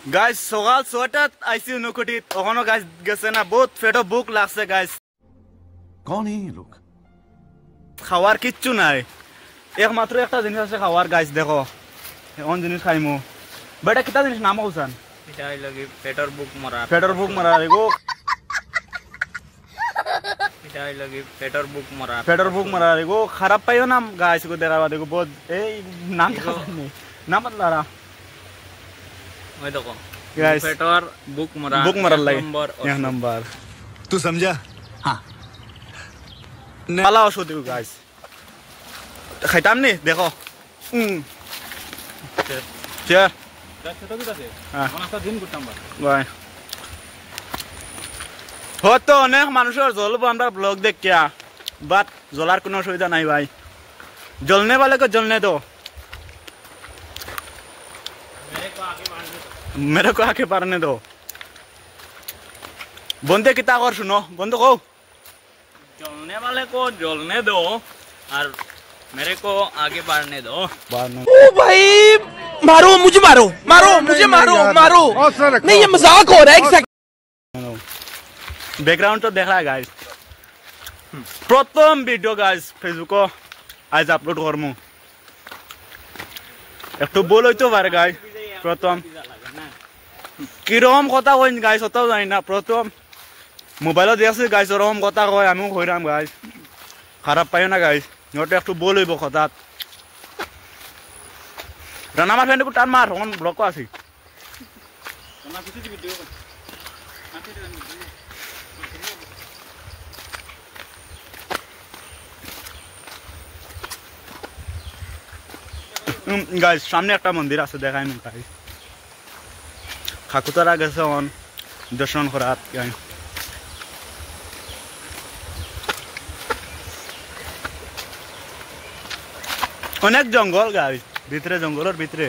guys সকাল 6টাত আইসি নকুটিত ওখানে guys গেছে না বহুত পেটে ভুক লাগছে গাইস कौन है ये लोग খাওয়ার কিচ্ছু নাই একমাত্র একটা জিনিস আছে খাওয়ার গাইস দেখো কোন জিনিস খাইমু বেটা কিটা জিনিস নাম হউছান এটা লাগি পেটর বুক মারা এগো এটা লাগি পেটর বুক মারা এগো খারাপ পাইও না গাইস কো দেখাবা দেখো বহুত এই নাম খানি নাম লারা ওই দেখো গাইস পেটর বুক মারা লাগে এক নাম্বার तू समझा हाँ পালা ওষুধ দিও গাইস খাইতাম নি দেখো চেয়ার ছোট কি আছে হ্যাঁ অনেকটা দিন করতাম ভাই হয়তো অনেক মানুষের জ্বলবো আমরা ব্লগ দেখিয়া বাট জ্বলার কোনো অসুবিধা নাই ভাই জ্বলনে वाले को जलने दो मेरे को आके पारने दो बंदे कितना और सुनो बंदो को जलने वाले को जलने दो और मेरे को आगे बढ़ने दो ओ भाई मारो मुझे मारो नहीं ये मजाक हो रहा है एक सेकंड बैकग्राउंड तो देख रहा है गाइस प्रथम वीडियो गाइस फेसबुक आज अपलोड करमु একটু বলই তো পারে গাইস প্রথম কিরকম কথা কইন গাইস অতও জানি না প্রথম মোবাইলত দেখছি গাইস ওরকম কথা কয় আমিও কইরাম গাইস খারাপ পাইও না গাইস নটা একটু বলইব কথাত রানা আমার ফ্রেন্ড টান মার ওন ব্লক আছে না কিছু ভিডিও গাইস সামনে একটা মন্দির আছে দেখাই না গাইস খাকুতারা গেছে অন দর্শন করাত গাইস অনেক জঙ্গল গাইস ভিতরে জঙ্গলের ভিতরে